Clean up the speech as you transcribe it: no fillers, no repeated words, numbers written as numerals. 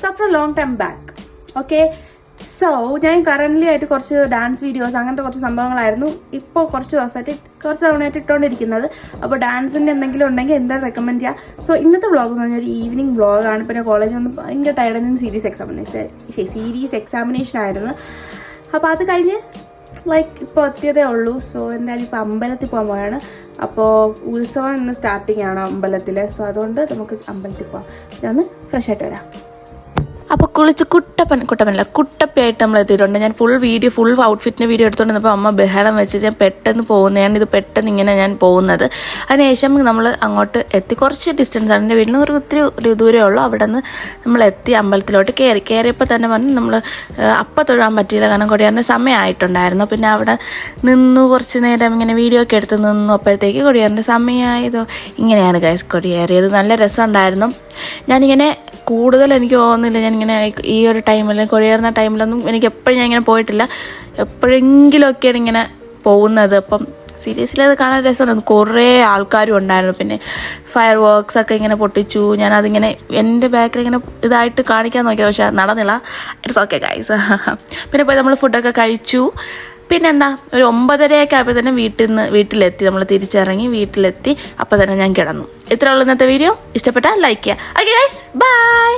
After A long time back. Okay, so ഞാൻ currently ആയിട്ട് കുറച്ച് ഡാൻസ് വീഡിയോസ് അങ്ങനത്തെ കുറച്ച് സംഭവങ്ങളായിരുന്നു ഇപ്പോൾ കുറച്ച് തവണയായിട്ട് ഇട്ടുകൊണ്ടിരിക്കുന്നത്. അപ്പോൾ ഡാൻസിൻ്റെ എന്തെങ്കിലും ഉണ്ടെങ്കിൽ എന്താ റെക്കമെൻഡ് ചെയ്യുക. സോ ഇന്നത്തെ വ്ളോഗ് എന്ന് പറഞ്ഞാൽ ഒരു ഈവനിങ് വ്ളോഗാണ്. പിന്നെ കോളേജിൽ വന്ന് ഭയങ്കര ടയർഡായിരുന്നു. സീരീസ് എക്സാമിനേഷൻ ആയിരുന്നു. അപ്പോൾ അത് കഴിഞ്ഞ് ഇപ്പോൾ എത്തിയതേ ഉള്ളൂ. സോ എന്തായാലും ഇപ്പോൾ അമ്പലത്തിൽ പോകാൻ പോയാണ്. അപ്പോൾ ഉത്സവം ഇന്ന് സ്റ്റാർട്ടിങ് ആണ് അമ്പലത്തിൽ. സോ അതുകൊണ്ട് നമുക്ക് അമ്പലത്തിൽ പോകാം. ഞാൻ ഒന്ന് ഫ്രഷ് ആയിട്ട് വരാം. അപ്പോൾ കുളിച്ച് കുട്ടപ്പയായിട്ട് നമ്മൾ എത്തിയിട്ടുണ്ട്. ഞാൻ ഫുൾ ഔട്ട്ഫിറ്റിൻ്റെ വീഡിയോ എടുത്തുകൊണ്ടിരുന്നപ്പോൾ അമ്മ ബഹളം വെച്ച് ഞാൻ പെട്ടെന്ന് പോകുന്നതാണ്. ഇത് പെട്ടെന്ന് ഇങ്ങനെ ഞാൻ പോകുന്നത്. അതിനുശേഷം നമ്മൾ അങ്ങോട്ട് എത്തി. കുറച്ച് ഡിസ്റ്റൻസ് ആണ് എൻ്റെ വീട്ടിൽ നിന്ന് ഒത്തിരി ദൂരമേ ഉള്ളൂ. അവിടെ നിന്ന് നമ്മൾ എത്തി അമ്പലത്തിലോട്ട് കയറിയപ്പോൾ തന്നെ പറഞ്ഞു നമ്മൾ അപ്പം തൊഴാൻ പറ്റിയില്ല, കാരണം കൊടിയാറിൻ്റെ സമയമായിട്ടുണ്ടായിരുന്നു. പിന്നെ അവിടെ നിന്നു കുറച്ച് നേരം ഇങ്ങനെ വീഡിയോ ഒക്കെ എടുത്ത് നിന്നു. അപ്പോഴത്തേക്ക് കൊടിയാറിൻ്റെ സമയമായതോ. ഇങ്ങനെയാണ് ഗൈസ് കൊടിയേറിയത്. നല്ല രസമുണ്ടായിരുന്നു. ഞാനിങ്ങനെ കൂടുതൽ എനിക്ക് തോന്നുന്നില്ല ഞാനിങ്ങനെ ഈ ഒരു ടൈമിൽ കൊടിയേറുന്ന ടൈമിലൊന്നും എനിക്ക് എപ്പോഴും ഞാൻ ഇങ്ങനെ പോയിട്ടില്ല. എപ്പോഴെങ്കിലുമൊക്കെയാണ് ഇങ്ങനെ പോകുന്നത്. അപ്പം സീരിയസ്ലി അത് കാണാൻ രസമുണ്ടായിരുന്നു. കുറേ ആൾക്കാരും ഉണ്ടായിരുന്നു. പിന്നെ ഫയർ വർക്ക്സ് ഒക്കെ ഇങ്ങനെ പൊട്ടിച്ചു. ഞാനതിങ്ങനെ എൻ്റെ ബാക്കിൽ ഇങ്ങനെ ഇതായിട്ട് കാണിക്കാൻ നോക്കിയത്, പക്ഷേ നടന്നില്ല. It's okay guys. പിന്നെ പോയി നമ്മൾ ഫുഡൊക്കെ കഴിച്ചു. പിന്നെന്താ ഒരു 9:30 ആയപ്പോൾ തന്നെ വീട്ടിലെത്തി. നമ്മൾ തിരിച്ചിറങ്ങി വീട്ടിലെത്തി. അപ്പോൾ തന്നെ ഞാൻ കിടന്നു. ഇത്രയുള്ള ഇന്നത്തെ വീഡിയോ. ഇഷ്ടപ്പെട്ടാൽ ലൈക്ക് ചെയ്യുക. Okay guys, by.